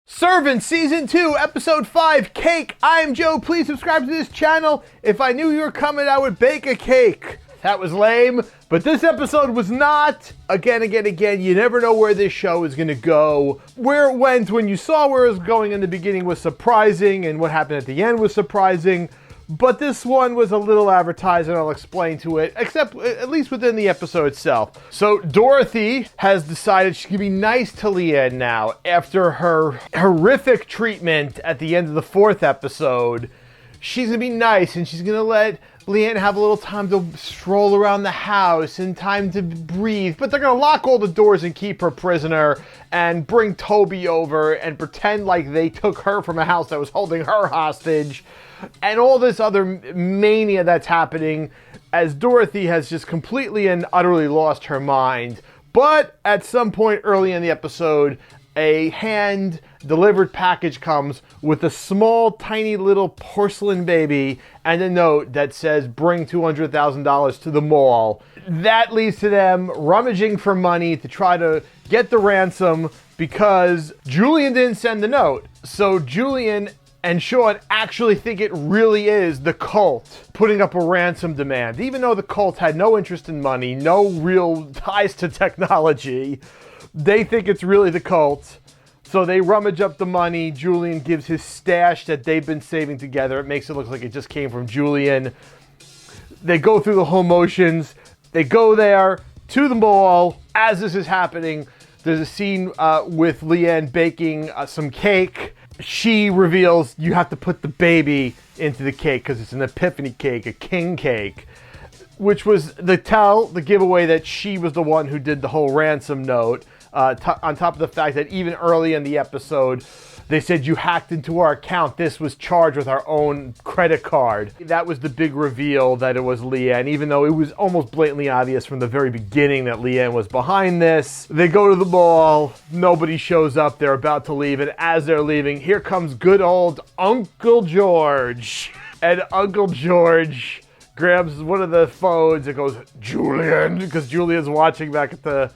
Servant Season 2, Episode 5, Cake. I'm Joe. Please subscribe to this channel. If I knew you were coming, I would bake a cake. That was lame, but this episode was not. Again, you never know where this show is going to go. Where it went when you saw where it was going in the beginning was surprising, and what happened at the end was surprising. But this one was a little advertised, and I'll explain to it, except at least within the episode itself. So Dorothy has decided she's going to be nice to Leeann now after her horrific treatment at the end of the 4th episode. She's going to be nice, and she's going to let Leeann have a little time to stroll around the house and time to breathe. But they're going to lock all the doors and keep her prisoner and bring Toby over and pretend like they took her from a house that was holding her hostage. And all this other mania that's happening as Dorothy has just completely and utterly lost her mind. But at some point early in the episode, a hand-delivered package comes with a small, tiny little porcelain baby and a note that says, bring $200,000 to the mall. That leads to them rummaging for money to try to get the ransom because Julian didn't send the note. So Julian and Sean actually think it really is the cult putting up a ransom demand. Even though the cult had no interest in money, no real ties to technology, they think it's really the cult. So they rummage up the money. Julian gives his stash that they've been saving together. It makes it look like it just came from Julian. They go through the whole motions. They go there to the mall. As this is happening, there's a scene with Leeann baking some cake. She reveals you have to put the baby into the cake because it's an epiphany cake, a king cake, which was the giveaway that she was the one who did the whole ransom note, on top of the fact that even early in the episode, they said you hacked into our account. This was charged with our own credit card. That was the big reveal that it was Leeann, even though it was almost blatantly obvious from the very beginning that Leeann was behind this. They go to the mall. Nobody shows up. They're about to leave. And as they're leaving, here comes good old Uncle George. And Uncle George grabs one of the phones and goes, Julian, because Julian's watching back at the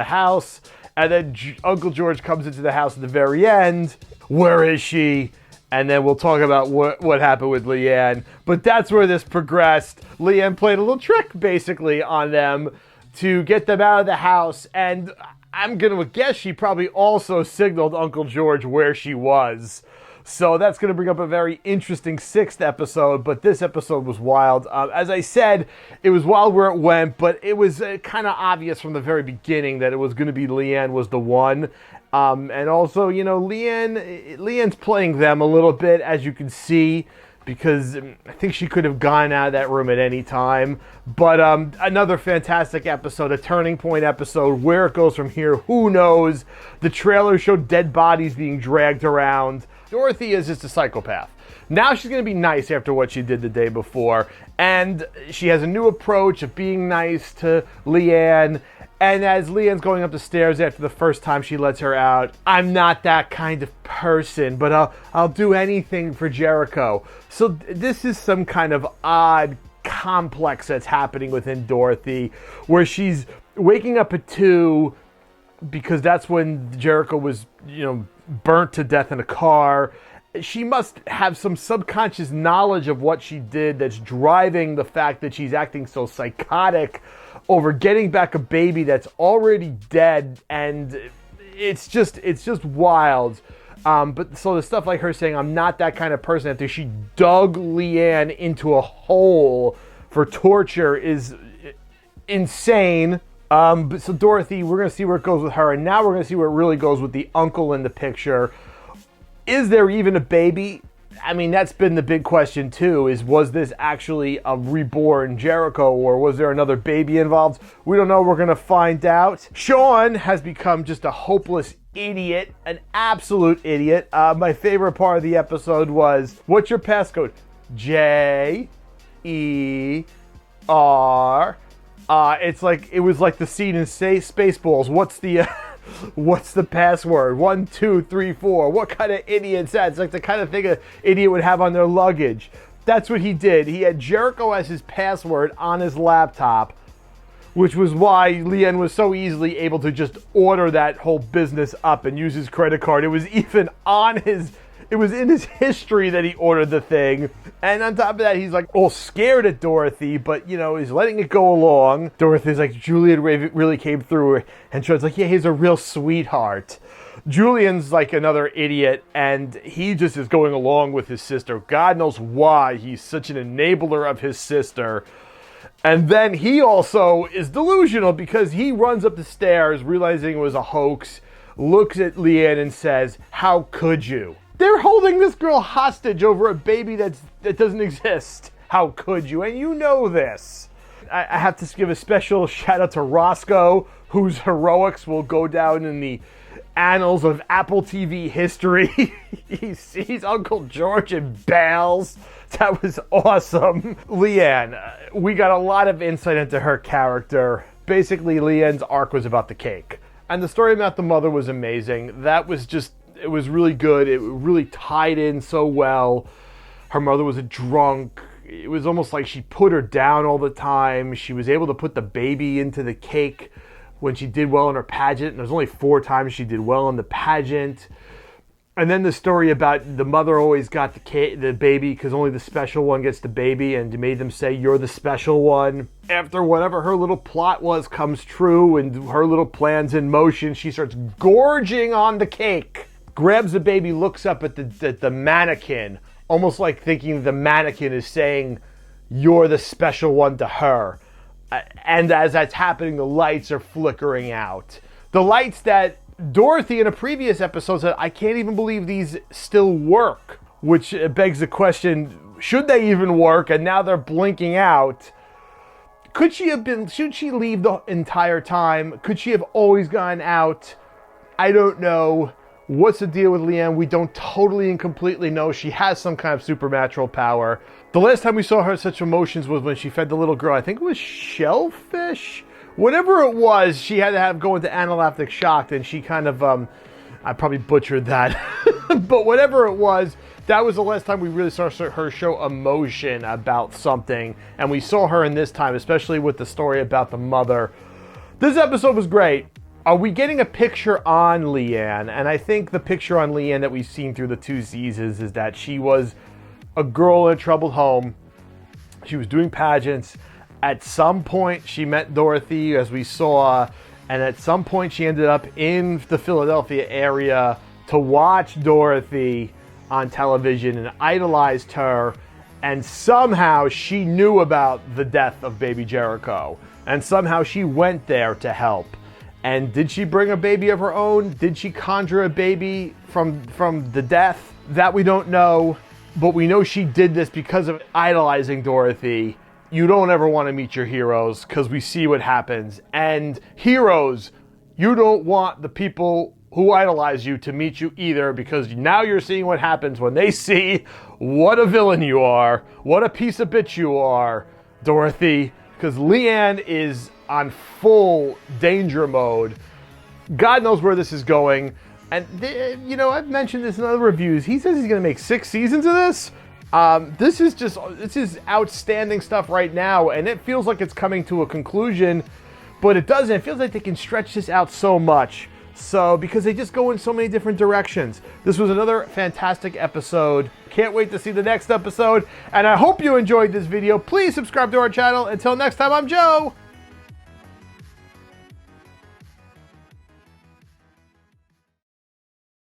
house. And then Uncle George comes into the house at the very end. Where is she? And then we'll talk about what happened with Leeann. But that's where this progressed. Leeann played a little trick, basically, on them to get them out of the house. And I'm going to guess she probably also signaled Uncle George where she was. So that's going to bring up a very interesting 6th episode, but this episode was wild. As I said, it was wild where it went, but it was kind of obvious from the very beginning that it was going to be Leeann was the one. And also, you know, Leeann's playing them a little bit, as you can see, because I think she could have gone out of that room at any time. But another fantastic episode, a turning point episode. Where it goes from here, who knows? The trailer showed dead bodies being dragged around. Dorothy is just a psychopath. Now she's going to be nice after what she did the day before. And she has a new approach of being nice to Leeann. And as Leeann's going up the stairs after the first time she lets her out, I'm not that kind of person, but I'll do anything for Jericho. So this is some kind of odd complex that's happening within Dorothy, where she's waking up at 2 because that's when Jericho was, burnt to death in a car. She must have some subconscious knowledge of what she did that's driving the fact that she's acting so psychotic over getting back a baby that's already dead, and it's just wild. But so the stuff like her saying, I'm not that kind of person, after she dug Leeann into a hole for torture is insane. So Dorothy, we're going to see where it goes with her, and now we're going to see where it really goes with the uncle in the picture. Is there even a baby? I mean, that's been the big question too, was this actually a reborn Jericho, or was there another baby involved? We don't know. We're going to find out. Sean has become just a hopeless idiot, an absolute idiot. My favorite part of the episode was, what's your passcode? J-E-R. It was like the scene in Spaceballs. What's the password? 1, 2, 3, 4. What kind of idiot's that? It's like the kind of thing an idiot would have on their luggage. That's what he did. He had Jericho as his password on his laptop. which was why Leeann was so easily able to just order that whole business up and use his credit card. It was even it was in his history that he ordered the thing. And on top of that, he's like all scared at Dorothy, but you know, he's letting it go along. Dorothy's like, Julian really came through, and Joe's like, yeah, he's a real sweetheart. Julian's like another idiot, and he just is going along with his sister. God knows why he's such an enabler of his sister. And then he also is delusional because he runs up the stairs realizing it was a hoax, looks at Leeann and says, how could you? They're holding this girl hostage over a baby that doesn't exist. How could you? And you know this. I have to give a special shout out to Roscoe, whose heroics will go down in the annals of Apple TV history. He sees Uncle George and bails. That was awesome. Leeann, we got a lot of insight into her character. Basically, Leeann's arc was about the cake. And the story about the mother was amazing. That was just, it was really good. It really tied in so well. Her mother was a drunk. It was almost like she put her down all the time. She was able to put the baby into the cake when she did well in her pageant. And there's only 4 times she did well in the pageant. And then the story about the mother always got the baby because only the special one gets the baby, and made them say, you're the special one. After whatever her little plot was comes true and her little plan's in motion, she starts gorging on the cake. Grabs the baby, looks up at the mannequin, almost like thinking the mannequin is saying, you're the special one to her. And as that's happening, the lights are flickering out. The lights that Dorothy in a previous episode said, I can't even believe these still work. Which begs the question, should they even work? And now they're blinking out. Should she leave the entire time? Could she have always gone out? I don't know. What's the deal with Leeann? We don't totally and completely know. She has some kind of supernatural power. The last time we saw her such emotions was when she fed the little girl. I think it was shellfish? Whatever it was, she had to go into anaphylactic shock, and she kind of, I probably butchered that. But whatever it was, that was the last time we really saw her show emotion about something. And we saw her in this time, especially with the story about the mother. This episode was great. Are we getting a picture on Leeann? And I think the picture on Leeann that we've seen through the 2 seasons is that she was a girl in a troubled home. She was doing pageants. At some point, she met Dorothy, as we saw. And at some point, she ended up in the Philadelphia area to watch Dorothy on television and idolized her. And somehow she knew about the death of baby Jericho. And somehow she went there to help. And did she bring a baby of her own? Did she conjure a baby from the death? That we don't know. But we know she did this because of idolizing Dorothy. You don't ever want to meet your heroes because we see what happens. And heroes, you don't want the people who idolize you to meet you either, because now you're seeing what happens when they see what a villain you are, what a piece of bitch you are, Dorothy. Because Leeann is on full danger mode. God knows where this is going. And, you know, I've mentioned this in other reviews. He says he's going to make 6 seasons of this. This is outstanding stuff right now. And it feels like it's coming to a conclusion. But it doesn't. It feels like they can stretch this out so much. So, because they just go in so many different directions. This was another fantastic episode. Can't wait to see the next episode. And I hope you enjoyed this video. Please subscribe to our channel. Until next time, I'm Joe.